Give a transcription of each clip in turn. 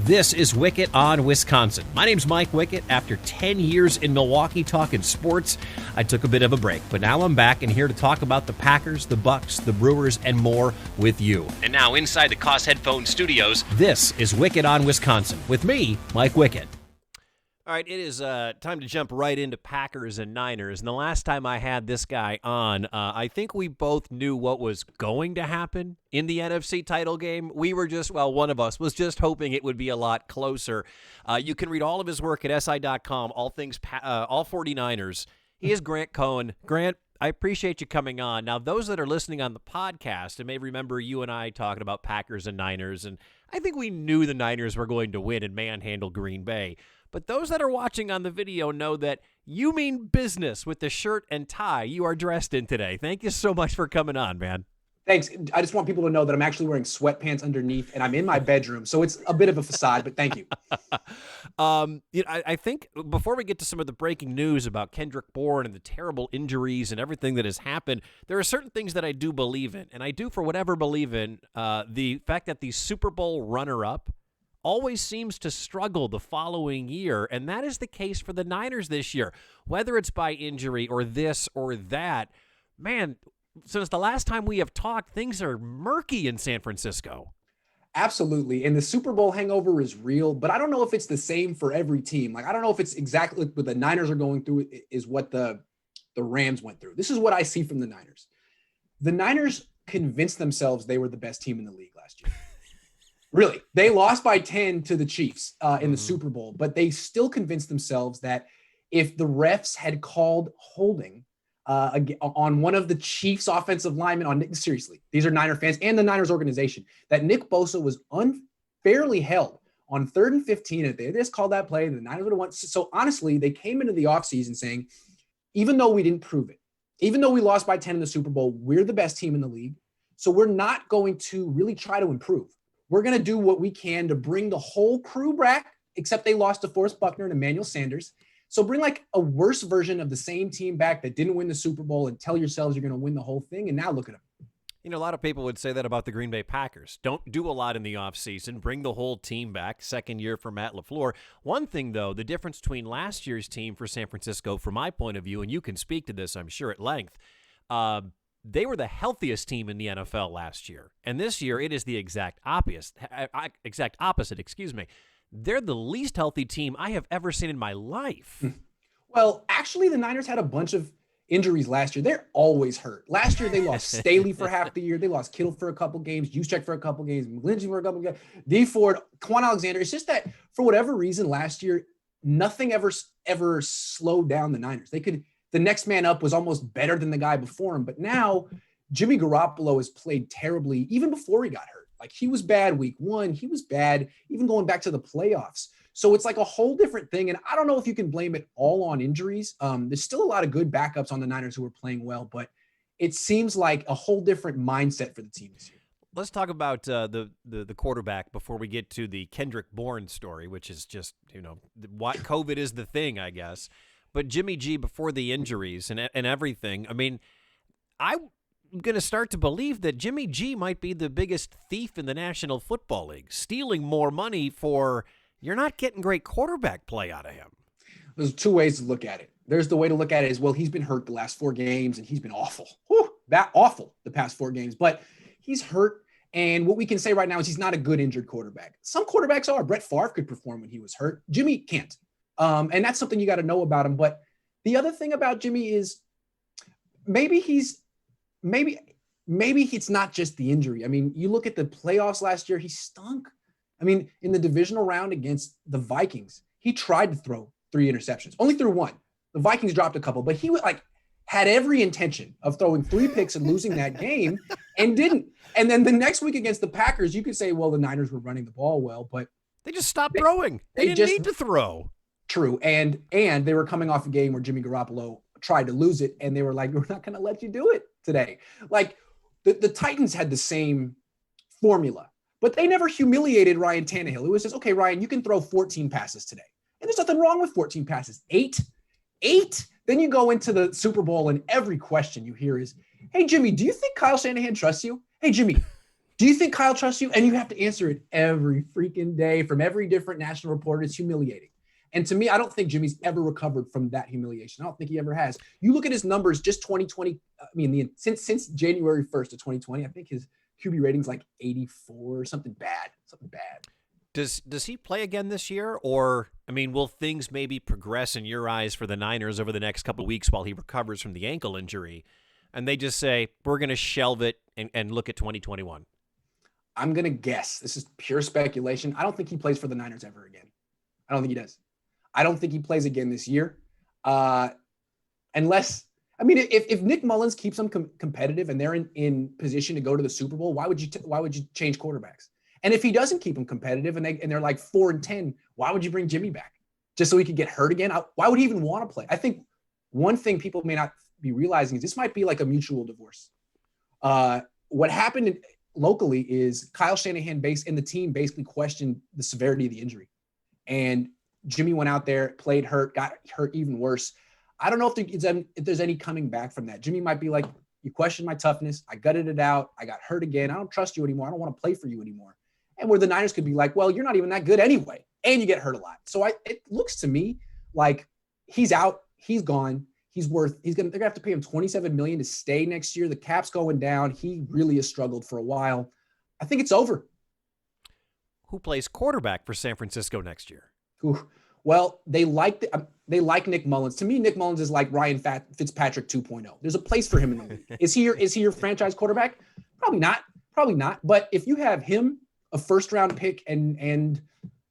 This is Wickett on Wisconsin. My name's Mike Wickett. After 10 years in Milwaukee talking sports, I took a bit of a break, but now I'm back and here to talk about the Packers, the Bucks, the Brewers, and more with you. And now inside the Koss Headphone Studios, this is Wickett on Wisconsin with me, Mike Wickett. All right, it is time to jump right into Packers and Niners. And the last time I had this guy on, I think we both knew what was going to happen in the NFC title game. We were just, well, one of us was just hoping it would be a lot closer. You can read all of his work at SI.com, all 49ers. He is Grant Cohn. Grant, I appreciate you coming on. Now, those that are listening on the podcast, and may remember you and I talking about Packers and Niners, and I think we knew the Niners were going to win and manhandle Green Bay. But those that are watching on the video know that you mean business with the shirt and tie you are dressed in today. Thank you so much for coming on, man. Thanks. I just want people to know that I'm actually wearing sweatpants underneath, and I'm in my bedroom, so it's a bit of a facade, but thank you. I think before we get to some of the breaking news about Kendrick Bourne and the terrible injuries and everything that has happened, there are certain things that I do believe in, and I do for whatever believe in. The fact that the Super Bowl runner-up always seems to struggle the following year, and that is the case for the Niners this year. Whether it's by injury or this or that, man, since the last time we have talked, things are murky in San Francisco. Absolutely, and the Super Bowl hangover is real, but I don't know if it's the same for every team. Like, I don't know if it's exactly what the Niners are going through is what the Rams went through. This is what I see from the Niners. The Niners convinced themselves they were the best team in the league last year. Really, they lost by 10 to the Chiefs in the Super Bowl, but they still convinced themselves that if the refs had called holding on one of the Chiefs' offensive linemen, seriously, these are Niner fans and the Niners organization, that Nick Bosa was unfairly held on 3rd and 15. If they just called that play, the Niners would have won. So honestly, they came into the offseason saying, even though we didn't prove it, even though we lost by 10 in the Super Bowl, we're the best team in the league. So we're not going to really try to improve. We're going to do what we can to bring the whole crew back, except they lost to Forrest Buckner and Emmanuel Sanders. So bring like a worse version of the same team back that didn't win the Super Bowl and tell yourselves you're going to win the whole thing. And now look at them. You know, a lot of people would say that about the Green Bay Packers. Don't do a lot in the offseason. Bring the whole team back. Second year for Matt LaFleur. One thing, though, the difference between last year's team for San Francisco, from my point of view, and you can speak to this, I'm sure, at length, they were the healthiest team in the NFL last year. And this year, it is the exact opposite. They're the least healthy team I have ever seen in my life. Well, actually, the Niners had a bunch of injuries last year. They're always hurt. Last year, they lost Staley for half the year. They lost Kittle for a couple games, Juszczyk for a couple games, McGlinchey for a couple games, D Ford, Quan Alexander. It's just that for whatever reason, last year, nothing ever slowed down the Niners. The next man up was almost better than the guy before him. But now Jimmy Garoppolo has played terribly even before he got hurt. Like, he was bad week 1. He was bad even going back to the playoffs. So it's like a whole different thing. And I don't know if you can blame it all on injuries. There's still a lot of good backups on the Niners who are playing well, but it seems like a whole different mindset for the team this year. Let's talk about the quarterback before we get to the Kendrick Bourne story, which is just, what COVID is the thing, I guess. But Jimmy G, before the injuries and everything, I mean, I'm going to start to believe that Jimmy G might be the biggest thief in the National Football League, stealing more money for you're not getting great quarterback play out of him. There's two ways to look at it. There's the way to look at it is, well, he's been hurt the last 4 games, and he's been awful. That awful the past 4 games. But he's hurt, and what we can say right now is he's not a good injured quarterback. Some quarterbacks are. Brett Favre could perform when he was hurt. Jimmy can't. And that's something you got to know about him. But the other thing about Jimmy is maybe it's not just the injury. I mean, you look at the playoffs last year, he stunk. I mean, in the divisional round against the Vikings, he tried to throw 3 interceptions, only threw 1. The Vikings dropped a couple, but he had every intention of throwing 3 picks and losing that game and didn't. And then the next week against the Packers, you could say, well, the Niners were running the ball well, but they just stopped throwing. They didn't need to throw. True. And they were coming off a game where Jimmy Garoppolo tried to lose it, and they were like, we're not going to let you do it today. Like, the Titans had the same formula, but they never humiliated Ryan Tannehill. It was just, okay, Ryan, you can throw 14 passes today. And there's nothing wrong with 14 passes. 8. Then you go into the Super Bowl, and every question you hear is, hey, Jimmy, do you think Kyle Shanahan trusts you? Hey, Jimmy, Do you think Kyle trusts you? And you have to answer it every freaking day from every different national reporter. It's humiliating. And to me, I don't think Jimmy's ever recovered from that humiliation. I don't think he ever has. You look at his numbers, just 2020. I mean, since January 1st of 2020, I think his QB rating's like 84 or something bad. Does he play again this year? Or, I mean, will things maybe progress in your eyes for the Niners over the next couple of weeks while he recovers from the ankle injury? And they just say, we're going to shelve it and look at 2021. I'm going to guess. This is pure speculation. I don't think he plays for the Niners ever again. I don't think he does. I don't think he plays again this year. Unless, I mean, if Nick Mullins keeps them competitive and they're in position to go to the Super Bowl, why would you change quarterbacks? And if he doesn't keep them competitive and they're like 4-10, why would you bring Jimmy back? Just so he could get hurt again? Why would he even want to play? I think one thing people may not be realizing is this might be like a mutual divorce. What happened locally is Kyle Shanahan and the team basically questioned the severity of the injury. And Jimmy went out there, played hurt, got hurt even worse. I don't know if there's any coming back from that. Jimmy might be like, you questioned my toughness. I gutted it out. I got hurt again. I don't trust you anymore. I don't want to play for you anymore. And where the Niners could be like, well, you're not even that good anyway. And you get hurt a lot. So it looks to me like he's out. He's gone. They're going to have to pay him $27 million to stay next year. The cap's going down. He really has struggled for a while. I think it's over. Who plays quarterback for San Francisco next year? Well, they like Nick Mullins. To me, Nick Mullins is like Ryan Fitzpatrick 2.0. There's a place for him in the league. Is he your franchise quarterback? Probably not. But if you have him, a first-round pick, and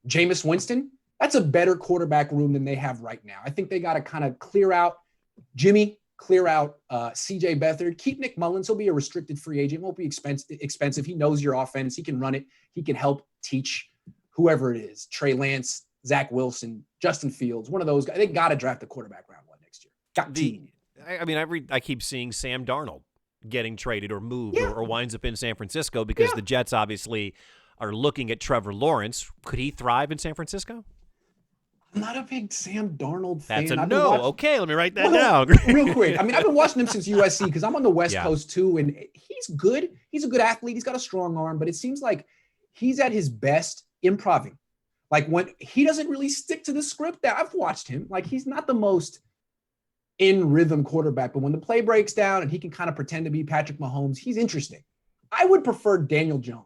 Jameis Winston, that's a better quarterback room than they have right now. I think they got to kind of clear out Jimmy, clear out C.J. Beathard, keep Nick Mullins. He'll be a restricted free agent. Won't be expensive. He knows your offense. He can run it. He can help teach whoever it is, Trey Lance, Zach Wilson, Justin Fields, one of those guys. They got to draft a quarterback round 1 next year. I keep seeing Sam Darnold getting traded or moved or winds up in San Francisco because the Jets obviously are looking at Trevor Lawrence. Could he thrive in San Francisco? I'm not a big Sam Darnold fan. That's a no. Okay, let me write that down. Real quick. I mean, I've been watching him since USC because I'm on the West Coast too, and he's good. He's a good athlete. He's got a strong arm, but it seems like he's at his best improving. Like when he doesn't really stick to the script that I've watched him. Like he's not the most in rhythm quarterback, but when the play breaks down and he can kind of pretend to be Patrick Mahomes, he's interesting. I would prefer Daniel Jones.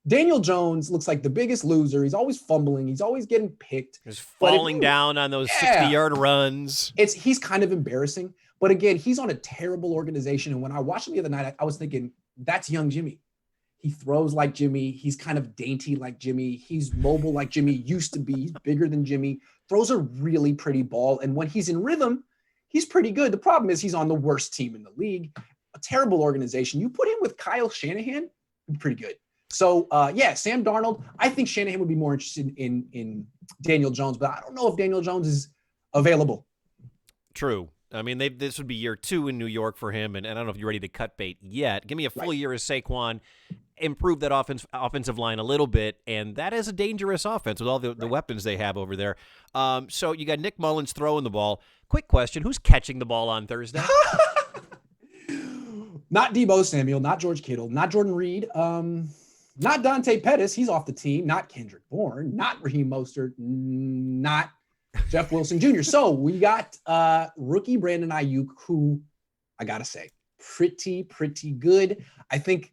Daniel Jones looks like the biggest loser. He's always fumbling. He's always getting picked. He's falling down on those 60-yard runs. He's kind of embarrassing. But again, he's on a terrible organization. And when I watched him the other night, I was thinking, that's young Jimmy. He throws like Jimmy. He's kind of dainty like Jimmy. He's mobile like Jimmy used to be. He's bigger than Jimmy. Throws a really pretty ball. And when he's in rhythm, he's pretty good. The problem is he's on the worst team in the league. A terrible organization. You put him with Kyle Shanahan, pretty good. So, Sam Darnold. I think Shanahan would be more interested in Daniel Jones, but I don't know if Daniel Jones is available. True. I mean, this would be year 2 in New York for him, and I don't know if you're ready to cut bait yet. Give me a full year as Saquon, improve that offensive line a little bit, and that is a dangerous offense with all the weapons they have over there. So you got Nick Mullins throwing the ball. Quick question, who's catching the ball on Thursday? Not Deebo Samuel, not George Kittle, not Jordan Reed, not Dante Pettis. He's off the team. Not Kendrick Bourne, not Raheem Mostert, not Jeff Wilson Jr. So we got rookie Brandon Ayuk, who I got to say, pretty good. I think,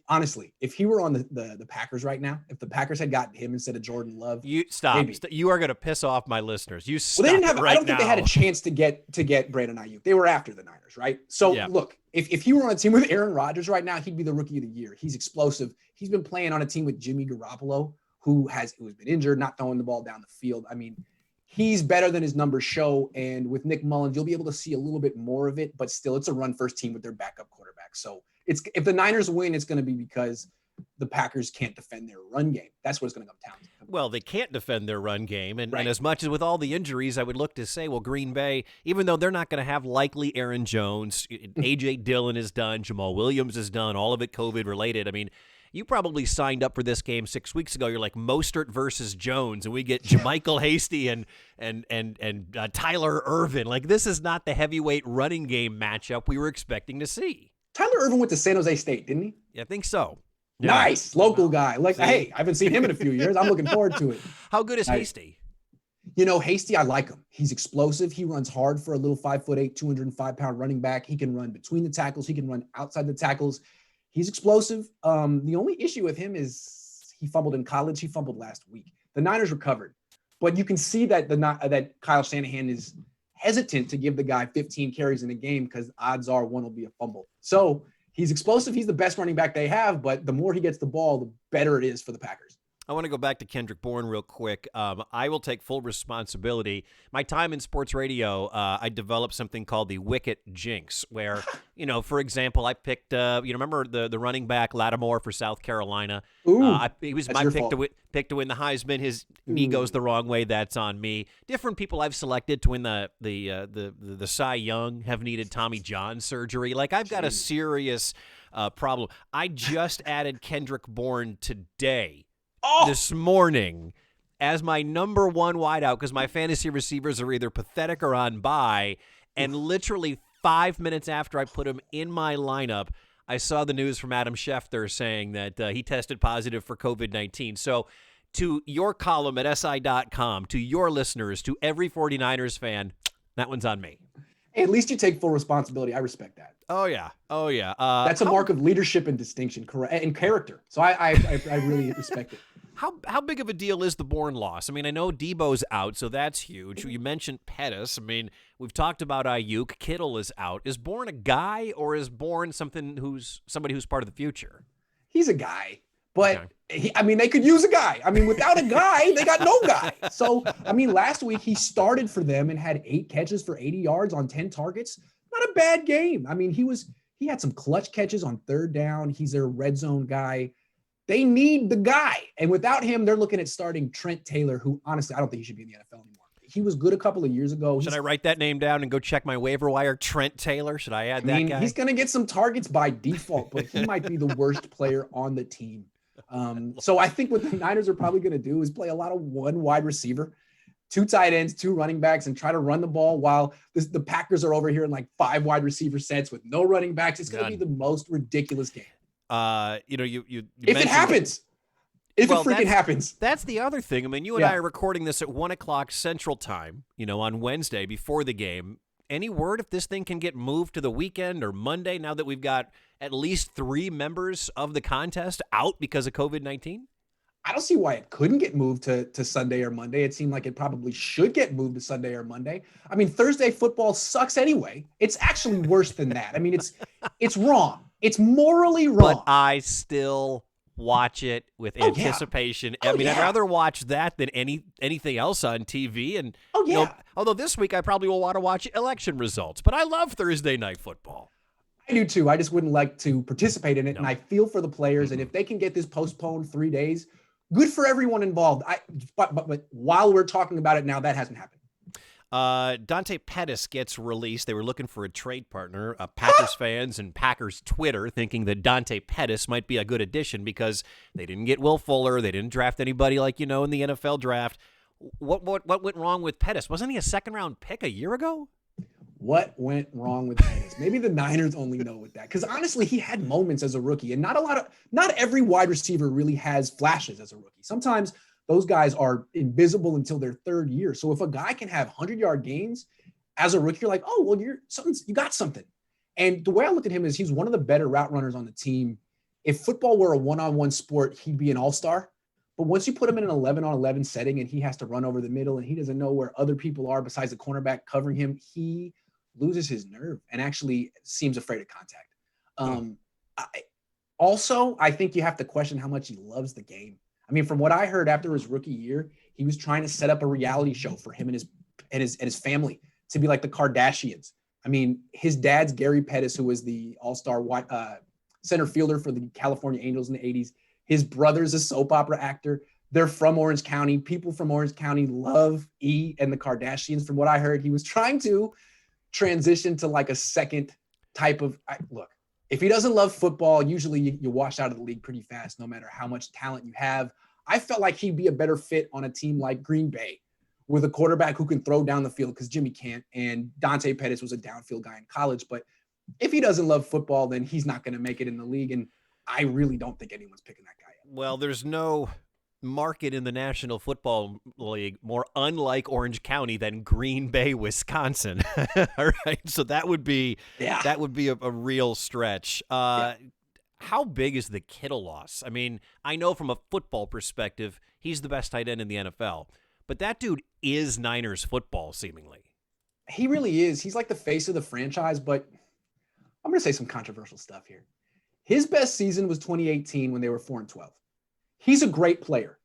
honestly, if he were on the Packers right now, if the Packers had gotten him instead of Jordan Love, you stop. You are going to piss off my listeners. You stop. Well, they didn't have. I don't think they had a chance to get Brandon Ayuk. They were after the Niners, right? So look, if he were on a team with Aaron Rodgers right now, he'd be the rookie of the year. He's explosive. He's been playing on a team with Jimmy Garoppolo, who's been injured, not throwing the ball down the field. I mean, he's better than his numbers show. And with Nick Mullins, you'll be able to see a little bit more of it, but still, it's a run-first team with their backup quarterback. So if the Niners win, it's going to be because the Packers can't defend their run game. That's what it's going to come down to. Well, they can't defend their run game. And as much as with all the injuries, I would look to say, well, Green Bay, even though they're not going to have likely Aaron Jones, A.J. Dillon is done, Jamal Williams is done, all of it COVID-related. I mean, you probably signed up for this game 6 weeks ago. You're like Mostert versus Jones, and we get JaMychal Hasty and Tyler Ervin. Like, this is not the heavyweight running game matchup we were expecting to see. Tyler Ervin went to San Jose State, didn't he? Yeah, I think so. Yeah. Nice. Local guy. Like, See? hey, I haven't seen him in a few years. I'm looking forward to it. How good is Nice. Hasty? Hasty, I like him. He's explosive. He runs hard for a little 5'8", 205-pound running back. He can run between the tackles. He can run outside the tackles. He's explosive. The only issue with him is he fumbled in college. He fumbled last week. The Niners recovered, but you can see that that Kyle Shanahan is hesitant to give the guy 15 carries in a game because odds are one will be a fumble. So he's explosive. He's the best running back they have, but the more he gets the ball, the better it is for the Packers. I want to go back to Kendrick Bourne real quick. I will take full responsibility. My time in sports radio, I developed something called the Wickett jinx, where, for example, I picked, remember the running back Lattimore for South Carolina? Ooh, he was my pick to win the Heisman. His knee goes the wrong way. That's on me. Different people I've selected to win the Cy Young have needed Tommy John surgery. Like, I've got a serious problem. I just added Kendrick Bourne today. This morning as my number one wideout because my fantasy receivers are either pathetic or on bye, and literally 5 minutes after I put him in my lineup, I saw the news from Adam Schefter saying that he tested positive for COVID-19. So to your column at SI.com, to your listeners, to every 49ers fan, that one's on me. Hey, at least you take full responsibility. I respect that. Oh, yeah. That's a mark of leadership and distinction, correct, and character. So I really respect it. How big of a deal is the Bourne loss? I mean, I know Debo's out, so that's huge. You mentioned Pettis. I mean, we've talked about Ayuk. Kittle is out. Is Bourne a guy, or is Bourne somebody who's part of the future? He's a guy, but they could use a guy. I mean, without a guy, they got no guy. So, last week he started for them and had 8 catches for 80 yards on 10 targets. Not a bad game. I mean, he had some clutch catches on third down. He's their red zone guy. They need the guy. And without him, they're looking at starting Trent Taylor, who honestly, I don't think he should be in the NFL anymore. He was good a couple of years ago. Should I write that name down and go check my waiver wire? Trent Taylor. Should I add that guy? He's going to get some targets by default, but he might be the worst player on the team. So I think what the Niners are probably going to do is play a lot of one wide receiver, 2 tight ends, 2 running backs, and try to run the ball while the Packers are over here in like 5 wide receiver sets with no running backs. It's going to be the most ridiculous game. You if it happens, it freaking happens. That's the other thing. I mean, you and I are recording this at 1:00 Central Time, on Wednesday before the game. Any word if this thing can get moved to the weekend or Monday now that we've got at least 3 members of the contest out because of COVID-19? I don't see why it couldn't get moved to Sunday or Monday. It seemed like it probably should get moved to Sunday or Monday. I mean, Thursday football sucks anyway. It's actually worse than that. I mean, it's wrong. It's morally wrong. But I still watch it with anticipation. Yeah. I'd rather watch that than anything else on TV. And although this week I probably will want to watch election results, but I love Thursday night football. I do too. I just wouldn't like to participate in it. No. And I feel for the players. And if they can get this postponed 3 days, good for everyone involved. But while we're talking about it now, that hasn't happened. Dante Pettis gets released. They were looking for a trade partner. Packers fans and Packers Twitter thinking that Dante Pettis might be a good addition because they didn't get Will Fuller. They didn't draft anybody in the NFL draft. What went wrong with Pettis? Wasn't he a second-round pick a year ago? What went wrong with Pettis? Maybe the Niners only know with that. Because honestly, he had moments as a rookie, and not every wide receiver really has flashes as a rookie. Sometimes those guys are invisible until their 3rd year. So if a guy can have 100-yard gains as a rookie, you're like, oh, well, you got something. And the way I look at him is he's one of the better route runners on the team. If football were a one-on-one sport, he'd be an all-star. But once you put him in an 11-on-11 setting and he has to run over the middle and he doesn't know where other people are besides the cornerback covering him, he loses his nerve and actually seems afraid of contact. I think you have to question how much he loves the game. I mean, from what I heard after his rookie year, he was trying to set up a reality show for him and his family to be like the Kardashians. I mean, his dad's Gary Pettis, who was the all-star center fielder for the California Angels in the 80s. His brother's a soap opera actor. They're from Orange County. People from Orange County love E and the Kardashians. From what I heard, he was trying to transition to like a second type of look. If he doesn't love football, usually you wash out of the league pretty fast, no matter how much talent you have. I felt like he'd be a better fit on a team like Green Bay with a quarterback who can throw down the field because Jimmy can't. And Dante Pettis was a downfield guy in college. But if he doesn't love football, then he's not going to make it in the league. And I really don't think anyone's picking that guy up. Well, there's no market in the National Football League more unlike Orange County than Green Bay, Wisconsin. All right, so that would be Yeah. a real stretch. Yeah. How big is the Kittle loss? I mean, I know from a football perspective, he's the best tight end in the NFL, but that dude is Niners football, seemingly. He really is. He's like the face of the franchise, but I'm going to say some controversial stuff here. His best season was 2018 when they were 4-12. He's a great player.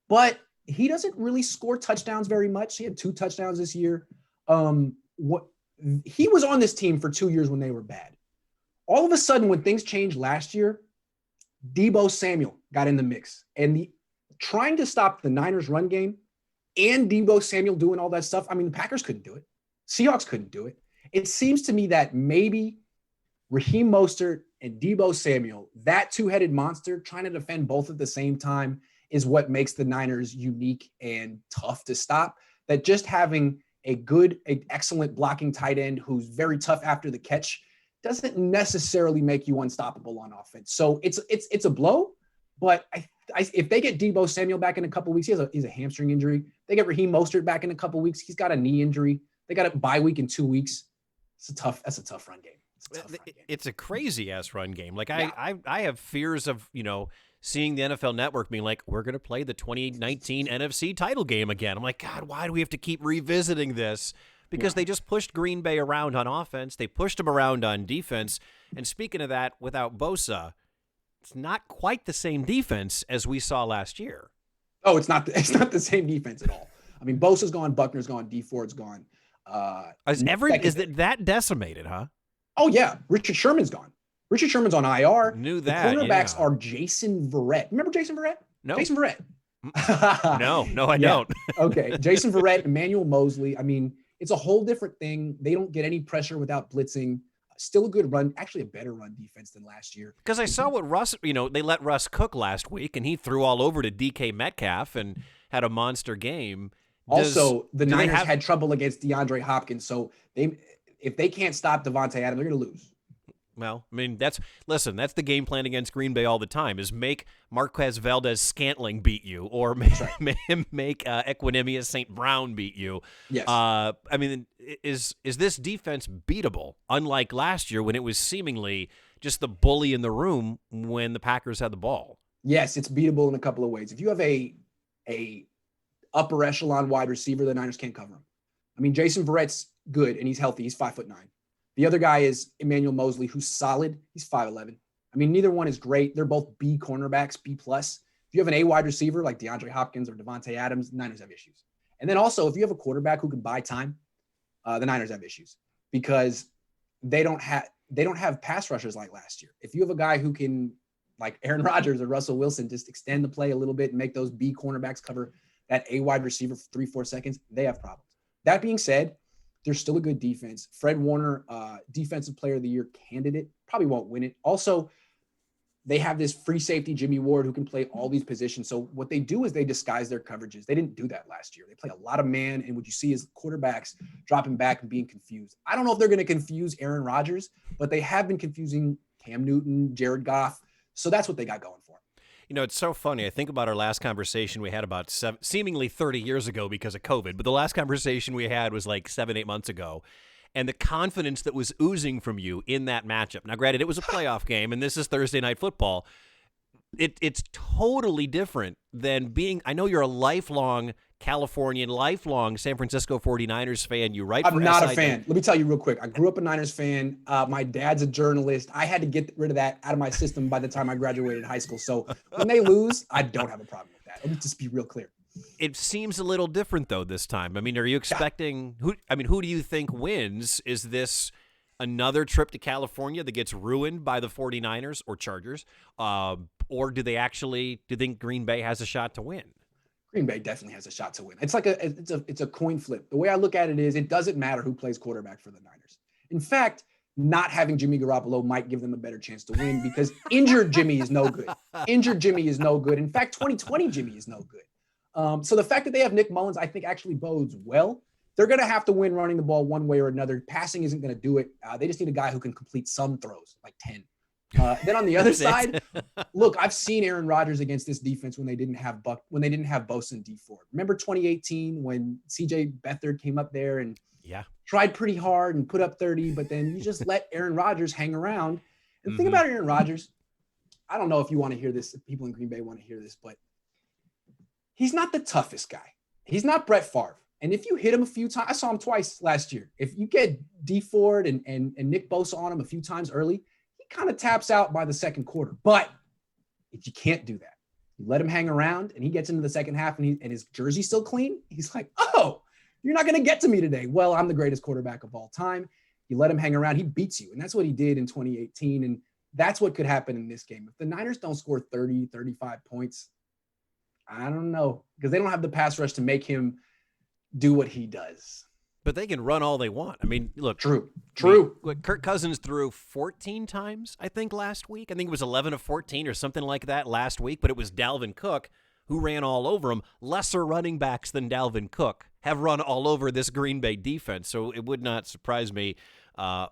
But he doesn't really score touchdowns very much. He had 2 touchdowns this year. He was on this team for 2 years when they were bad. All of a sudden, when things changed last year, Deebo Samuel got in the mix. And trying to stop the Niners run game and Deebo Samuel doing all that stuff, I mean, the Packers couldn't do it. Seahawks couldn't do it. It seems to me that maybe Raheem Mostert and Deebo Samuel, that two-headed monster, trying to defend both at the same time is what makes the Niners unique and tough to stop. That just having an excellent blocking tight end who's very tough after the catch doesn't necessarily make you unstoppable on offense. So it's a blow, but if they get Deebo Samuel back in a couple of weeks, he's a hamstring injury. They get Raheem Mostert back in a couple of weeks, he's got a knee injury. They got a bye week in 2 weeks. That's a tough run game. It's a crazy ass run game. Like I have fears of, seeing the NFL Network being like, we're going to play the 2019 NFC title game again. I'm like, God, why do we have to keep revisiting this? Because they just pushed Green Bay around on offense. They pushed them around on defense. And speaking of that, without Bosa, it's not quite the same defense as we saw last year. Oh, it's not the same defense at all. I mean, Bosa's gone, Buckner's gone, D Ford's gone. Is that decimated, huh? Oh, yeah. Richard Sherman's gone. Richard Sherman's on IR. Knew that. The cornerbacks are Jason Verrett. Remember Jason Verrett? No. Jason Verrett. No, I don't. Okay. Jason Verrett, Emmanuel Mosley. I mean, it's a whole different thing. They don't get any pressure without blitzing. Still a good run, actually a better run defense than last year. Because I saw what Russ, they let Russ cook last week, and he threw all over to DK Metcalf and had a monster game. Also, the Niners had trouble against DeAndre Hopkins, so if they can't stop Devontae Adams, they're going to lose. Well, I mean, that's the game plan against Green Bay all the time is make Marquez Valdez-Scantling beat you or make Equanimous St. Brown beat you. Yes. I mean, is this defense beatable, unlike last year when it was seemingly just the bully in the room when the Packers had the ball? Yes, it's beatable in a couple of ways. If you have a upper echelon wide receiver, the Niners can't cover him. I mean, Jason Verrett's good and he's healthy. He's 5'9". The other guy is Emmanuel Mosley, who's solid. He's 5'11". I mean, neither one is great. They're both B cornerbacks, B+. If you have an A wide receiver like DeAndre Hopkins or Devontae Adams, the Niners have issues. And then also, if you have a quarterback who can buy time, the Niners have issues because they don't have pass rushers like last year. If you have a guy who can, like Aaron Rodgers or Russell Wilson, just extend the play a little bit and make those B cornerbacks cover that A wide receiver for 3-4 seconds, they have problems. That being said, they're still a good defense. Fred Warner, Defensive Player of the Year candidate, probably won't win it. Also, they have this free safety, Jimmy Ward, who can play all these positions. So what they do is they disguise their coverages. They didn't do that last year. They play a lot of man, and what you see is quarterbacks dropping back and being confused. I don't know if they're going to confuse Aaron Rodgers, but they have been confusing Cam Newton, Jared Goff. So that's what they got going for them. It's so funny. I think about our last conversation we had about seemingly 30 years ago because of COVID, but the last conversation we had was like 7-8 months ago, and the confidence that was oozing from you in that matchup. Now, granted, it was a playoff game, and this is Thursday Night Football. It's totally different than being – I know you're a lifelong Californian, lifelong San Francisco 49ers fan. You write for I'm not a fan. Let me tell you real quick. I grew up a Niners fan. My dad's a journalist. I had to get rid of that out of my system by the time I graduated high school. So when they lose, I don't have a problem with that. Let me just be real clear. It seems a little different, though, this time. I mean, are you expecting who do you think wins? Is this another trip to California that gets ruined by the 49ers or Chargers? Or do you think Green Bay has a shot to win? Green Bay definitely has a shot to win. It's like it's a coin flip. The way I look at it is it doesn't matter who plays quarterback for the Niners. In fact, not having Jimmy Garoppolo might give them a better chance to win because injured Jimmy is no good. Injured Jimmy is no good. In fact, 2020 Jimmy is no good. So the fact that they have Nick Mullins, I think actually bodes well. They're going to have to win running the ball one way or another. Passing isn't going to do it. They just need a guy who can complete some throws, like 10. Then on the other That's side, look, I've seen Aaron Rodgers against this defense when they didn't have Bosa and D Ford. Remember 2018 when CJ Beathard came up there and tried pretty hard and put up 30, but then you just let Aaron Rodgers hang around. And the thing about Aaron Rodgers, I don't know if you want to hear this, if people in Green Bay want to hear this, but he's not the toughest guy. He's not Brett Favre. And if you hit him a few times, I saw him twice last year. If you get D Ford and Nick Bosa on him a few times early, he kind of taps out by the second quarter. But if you can't do that, you let him hang around and he gets into the second half and his jersey's still clean. He's like, oh, you're not going to get to me today. Well, I'm the greatest quarterback of all time. You let him hang around, he beats you. And that's what he did in 2018. And that's what could happen in this game. If the Niners don't score 30, 35 points, I don't know, because they don't have the pass rush to make him do what he does. But they can run all they want. I mean, look. True. Kirk Cousins threw 14 times, I think, last week. I think it was 11 of 14 or something like that last week, but it was Dalvin Cook who ran all over him. Lesser running backs than Dalvin Cook have run all over this Green Bay defense, so it would not surprise me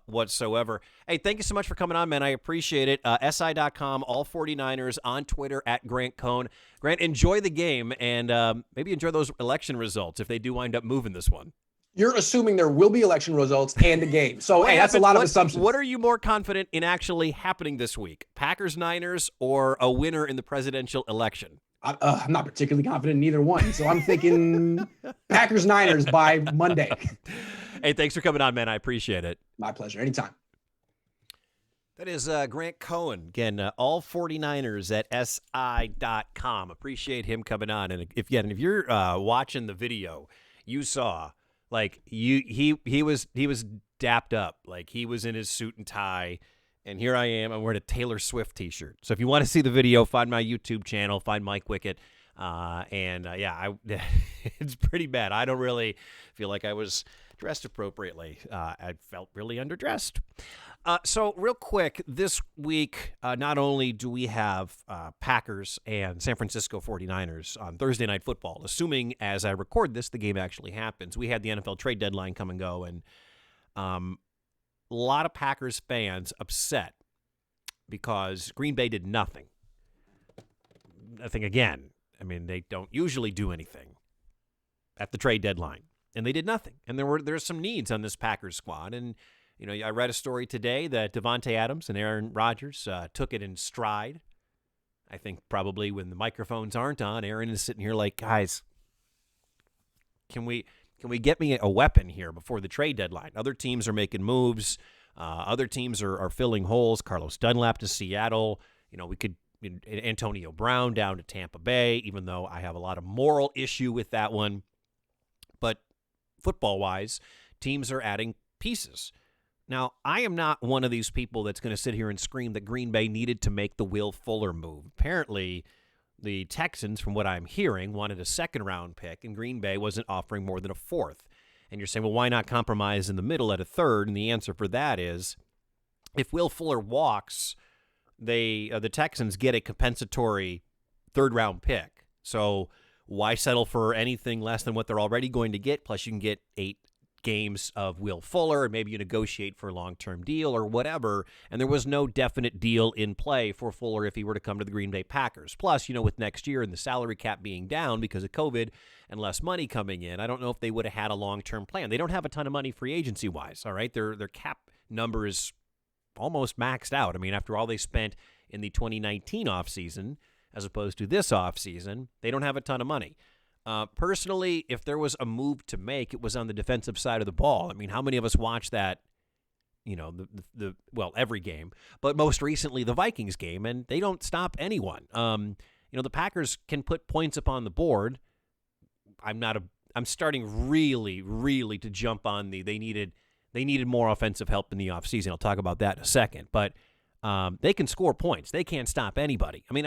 whatsoever. Hey, thank you so much for coming on, man. I appreciate it. SI.com, all 49ers, on Twitter, at Grant Cohn. Grant, enjoy the game, and maybe enjoy those election results if they do wind up moving this one. You're assuming there will be election results and a game. So, hey, that's a lot of assumptions. What are you more confident in actually happening this week? Packers-Niners or a winner in the presidential election? I'm not particularly confident in either one. So I'm thinking Packers-Niners by Monday. Hey, thanks for coming on, man. I appreciate it. My pleasure. Anytime. That is Grant Cohn. Again, all 49ers at SI.com. Appreciate him coming on. And if you're watching the video, you saw like he was dapped up. Like he was in his suit and tie. And here I am. I'm wearing a Taylor Swift T-shirt. So if you want to see the video, find my YouTube channel, find Mike Wickett. It's pretty bad. I don't really feel like I was dressed appropriately. I felt really underdressed. So real quick, this week, not only do we have Packers and San Francisco 49ers on Thursday Night Football, assuming as I record this, the game actually happens. We had the NFL trade deadline come and go, and a lot of Packers fans upset because Green Bay did nothing. Nothing again. I mean, they don't usually do anything at the trade deadline, and they did nothing. And there's some needs on this Packers squad. And you know, I read a story today that Devontae Adams and Aaron Rodgers took it in stride. I think probably when the microphones aren't on, Aaron is sitting here like, guys, can we get me a weapon here before the trade deadline? Other teams are making moves. Other teams are filling holes. Carlos Dunlap to Seattle. You know, we could Antonio Brown down to Tampa Bay, even though I have a lot of moral issue with that one. But football-wise, teams are adding pieces. Now, I am not one of these people that's going to sit here and scream that Green Bay needed to make the Will Fuller move. Apparently, the Texans, from what I'm hearing, wanted a second-round pick, and Green Bay wasn't offering more than a fourth. And you're saying, well, why not compromise in the middle at a third? And the answer for that is, if Will Fuller walks, the Texans get a compensatory third-round pick. So why settle for anything less than what they're already going to get? Plus, you can get 8 games of Will Fuller, and maybe you negotiate for a long-term deal or whatever, and there was no definite deal in play for Fuller if he were to come to the Green Bay Packers. Plus, you know, with next year and the salary cap being down because of COVID and less money coming in, I don't know if they would have had a long-term plan. They don't have a ton of money free agency-wise, all right? Their cap number is almost maxed out. I mean, after all they spent in the 2019 offseason as opposed to this offseason, they don't have a ton of money. Personally, if there was a move to make, it was on the defensive side of the ball. I mean, how many of us watch that, you know, every game, but most recently the Vikings game, and they don't stop anyone. You know, the Packers can put points up on the board. I'm starting really to jump on they needed more offensive help in the offseason. I'll talk about that in a second, but they can score points. They can't stop anybody. I mean,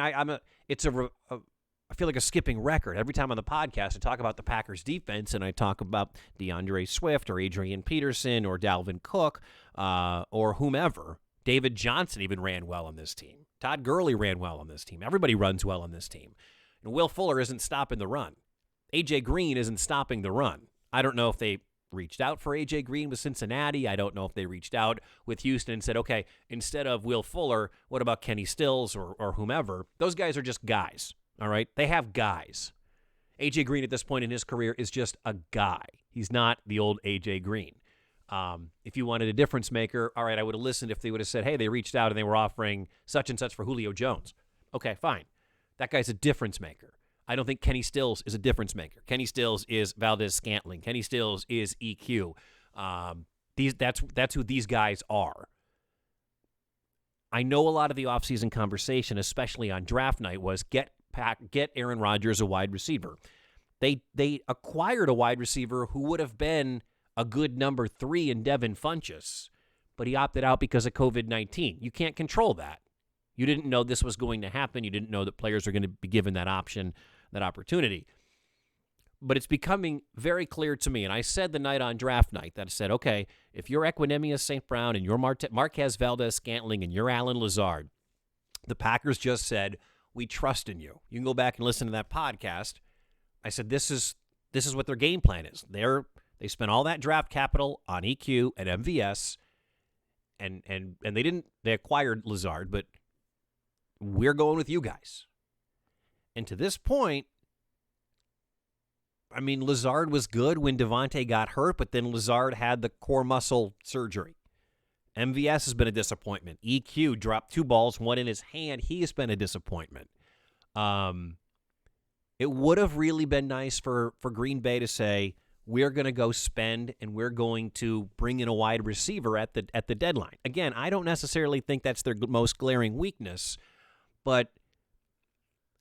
I feel like a skipping record. Every time on the podcast, I talk about the Packers defense, and I talk about DeAndre Swift or Adrian Peterson or Dalvin Cook or whomever. David Johnson even ran well on this team. Todd Gurley ran well on this team. Everybody runs well on this team. And Will Fuller isn't stopping the run. A.J. Green isn't stopping the run. I don't know if they reached out for A.J. Green with Cincinnati. I don't know if they reached out with Houston and said, okay, instead of Will Fuller, what about Kenny Stills or whomever? Those guys are just guys, all right? They have guys. A.J. Green at this point in his career is just a guy. He's not the old A.J. Green. If you wanted a difference maker, all right, I would have listened if they would have said, hey, they reached out and they were offering such and such for Julio Jones. Okay, fine. That guy's a difference maker. I don't think Kenny Stills is a difference maker. Kenny Stills is Valdez-Scantling. Kenny Stills is EQ. That's who these guys are. I know a lot of the offseason conversation, especially on draft night, was get Aaron Rodgers a wide receiver. They acquired a wide receiver who would have been a good number 3 in Devin Funchess, but he opted out because of COVID-19. You can't control that. You didn't know this was going to happen. You didn't know that players are going to be given that option, that opportunity. But it's becoming very clear to me, and I said the night on draft night that I said, okay, if you're Equanimeous St. Brown and you're Marquez Valdez-Scantling and you're Allen Lazard, the Packers just said, we trust in you. You can go back and listen to that podcast. I said, this is what their game plan is. They spent all that draft capital on EQ and MVS, and they acquired Lazard, but we're going with you guys. And to this point, I mean, Lazard was good when Devontae got hurt, but then Lazard had the core muscle surgery. MVS has been a disappointment. EQ dropped 2 balls, 1 in his hand. He has been a disappointment. It would have really been nice for Green Bay to say, we're going to go spend and we're going to bring in a wide receiver at the deadline. Again, I don't necessarily think that's their most glaring weakness, but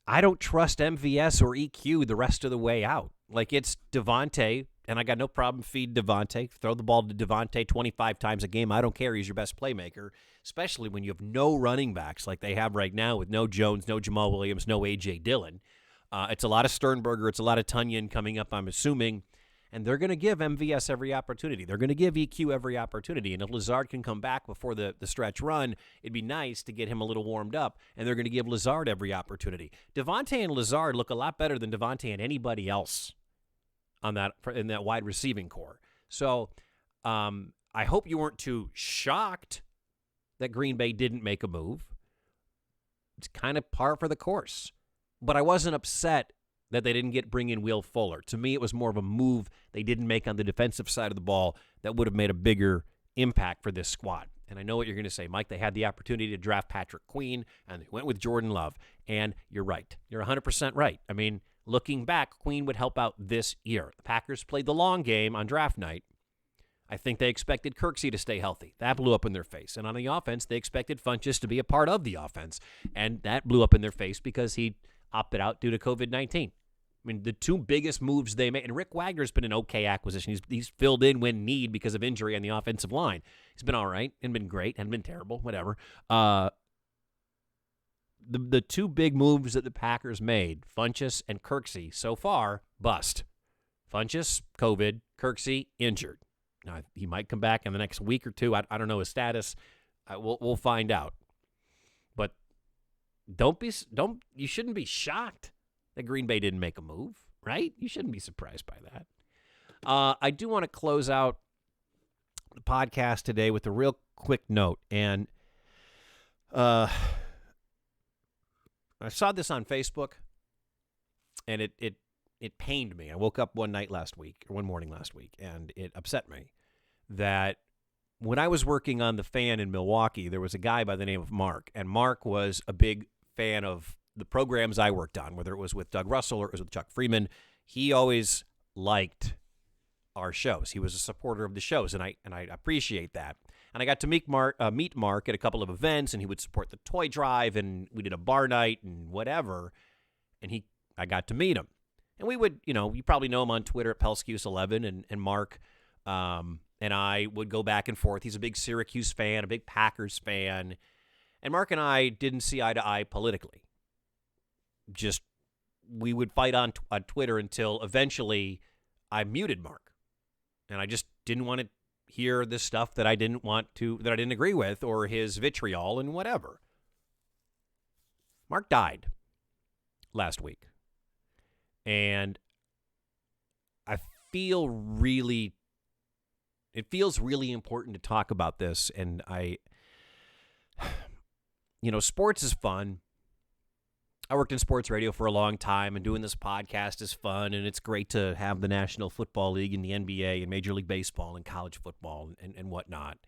I don't trust MVS or EQ the rest of the way out. Like, it's Devontae, and I got no problem feed Devontae. Throw the ball to Devontae 25 times a game. I don't care. He's your best playmaker, especially when you have no running backs like they have right now with no Jones, no Jamal Williams, no A.J. Dillon. It's a lot of Sternberger. It's a lot of Tunyon coming up, I'm assuming. And they're going to give MVS every opportunity. They're going to give EQ every opportunity. And if Lazard can come back before the stretch run, it'd be nice to get him a little warmed up. And they're going to give Lazard every opportunity. Devontae and Lazard look a lot better than Devontae and anybody else in that wide receiving core. So I hope you weren't too shocked that Green Bay didn't make a move. It's kind of par for the course. But I wasn't upset that they didn't bring in Will Fuller. To me, it was more of a move they didn't make on the defensive side of the ball that would have made a bigger impact for this squad. And I know what you're going to say, Mike. They had the opportunity to draft Patrick Queen, and they went with Jordan Love. And you're right. You're 100% right. I mean, looking back, Queen would help out this year. The Packers played the long game on draft night. I think they expected Kirksey to stay healthy. That blew up in their face. And on the offense, they expected Funchess to be a part of the offense. And that blew up in their face because he opted out due to COVID-19. I mean, the 2 biggest moves they made, and Rick Wagner's been an okay acquisition. He's filled in when need because of injury on the offensive line. He's been all right and been great and been terrible, whatever. The 2 big moves that the Packers made, Funchess and Kirksey, so far, bust. Funchess, COVID. Kirksey, injured. Now, he might come back in the next week or 2. I don't know his status. We'll find out. But you shouldn't be shocked that Green Bay didn't make a move, right? You shouldn't be surprised by that. I do want to close out the podcast today with a real quick note. And I saw this on Facebook, and it pained me. I woke up one morning last week, and it upset me that when I was working on The Fan in Milwaukee, there was a guy by the name of Mark, and Mark was a big fan of the programs I worked on, whether it was with Doug Russell or it was with Chuck Freeman. He always liked our shows. He was a supporter of the shows, and I appreciate that. And I got to meet Mark at a couple of events, and he would support the toy drive, and we did a bar night and whatever. And I got to meet him. And we would, you probably know him on Twitter at Pelskius11, and Mark and I would go back and forth. He's a big Syracuse fan, a big Packers fan. And Mark and I didn't see eye to eye politically. Just, we would fight on Twitter until eventually I muted Mark. And I just didn't want to hear the stuff that I didn't agree with, or his vitriol and whatever. Mark died last week. And I feel really It feels really important to talk about this, and sports is fun. I worked in sports radio for a long time, and doing this podcast is fun, and it's great to have the National Football League and the NBA and Major League Baseball and college football and whatnot.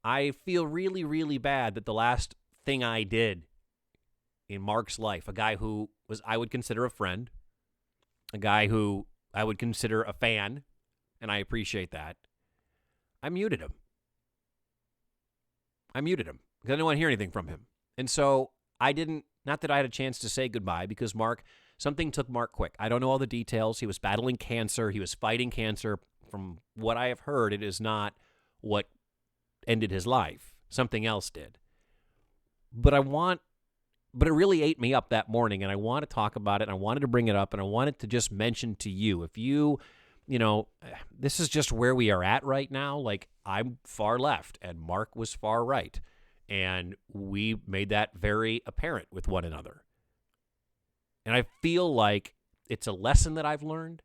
I feel really, really bad that the last thing I did in Mark's life, a guy who I would consider a friend, a guy who I would consider a fan, and I appreciate that, I muted him. Because I didn't want to hear anything from him. And so not that I had a chance to say goodbye, because something took Mark quick. I don't know all the details. He was battling cancer. He was fighting cancer. From what I have heard, it is not what ended his life. Something else did. But it really ate me up that morning, and I want to talk about it, and I wanted to bring it up, and I wanted to just mention to you, if this is just where we are at right now. Like, I'm far left, and Mark was far right. And we made that very apparent with one another. And I feel like it's a lesson that I've learned.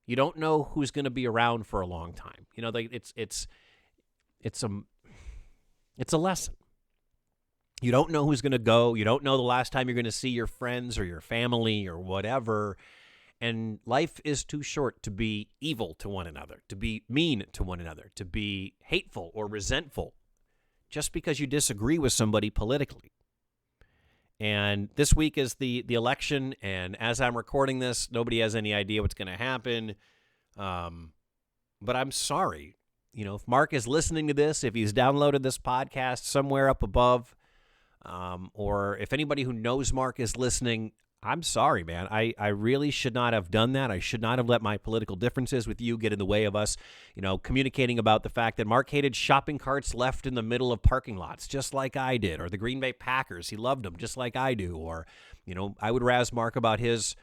You don't know who's going to be around for a long time. It's a lesson. You don't know who's going to go. You don't know the last time you're going to see your friends or your family or whatever. And life is too short to be evil to one another, to be mean to one another, to be hateful or resentful just because you disagree with somebody politically. And this week is the election, and as I'm recording this, nobody has any idea what's going to happen. But I'm sorry. If Mark is listening to this, if he's downloaded this podcast somewhere up above, or if anybody who knows Mark is listening, I'm sorry, man. I really should not have done that. I should not have let my political differences with you get in the way of us, communicating about the fact that Mark hated shopping carts left in the middle of parking lots, just like I did, or the Green Bay Packers. He loved them just like I do. Or, I would razz Mark about his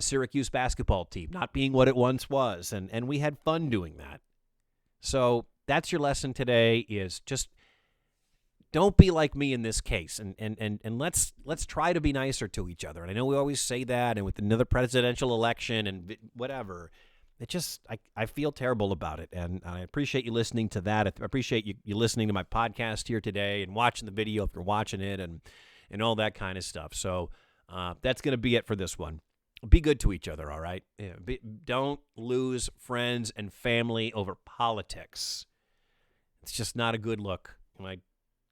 Syracuse basketball team not being what it once was. And we had fun doing that. So that's your lesson today, is just don't be like me in this case, and let's try to be nicer to each other. And I know we always say that, and with another presidential election and whatever, I feel terrible about it. And I appreciate you listening to that. I appreciate you listening to my podcast here today and watching the video if you're watching it and all that kind of stuff. So that's going to be it for this one. Be good to each other, all right? Yeah, don't lose friends and family over politics. It's just not a good look.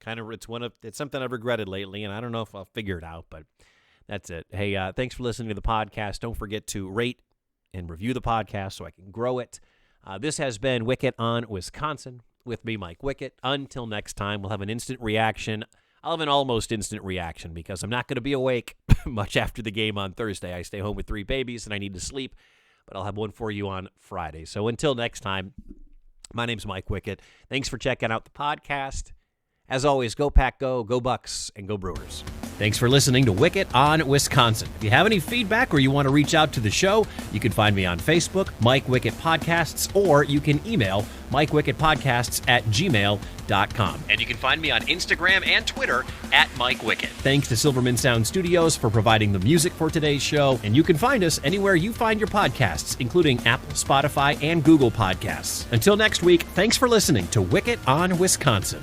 It's something I've regretted lately, and I don't know if I'll figure it out, but that's it. Hey, thanks for listening to the podcast. Don't forget to rate and review the podcast so I can grow it. This has been Wickett on Wisconsin with me, Mike Wickett. Until next time, we'll have an instant reaction. I'll have an almost instant reaction because I'm not going to be awake much after the game on Thursday. I stay home with 3 babies, and I need to sleep, but I'll have one for you on Friday. So until next time, my name's Mike Wickett. Thanks for checking out the podcast. As always, go Pack, go Bucks, and go Brewers. Thanks for listening to Wickett on Wisconsin. If you have any feedback or you want to reach out to the show, you can find me on Facebook, Mike Wickett Podcasts, or you can email MikeWickettPodcasts@gmail.com. And you can find me on Instagram and Twitter @Mike Wickett. Thanks to Silverman Sound Studios for providing the music for today's show. And you can find us anywhere you find your podcasts, including Apple, Spotify, and Google Podcasts. Until next week, thanks for listening to Wickett on Wisconsin.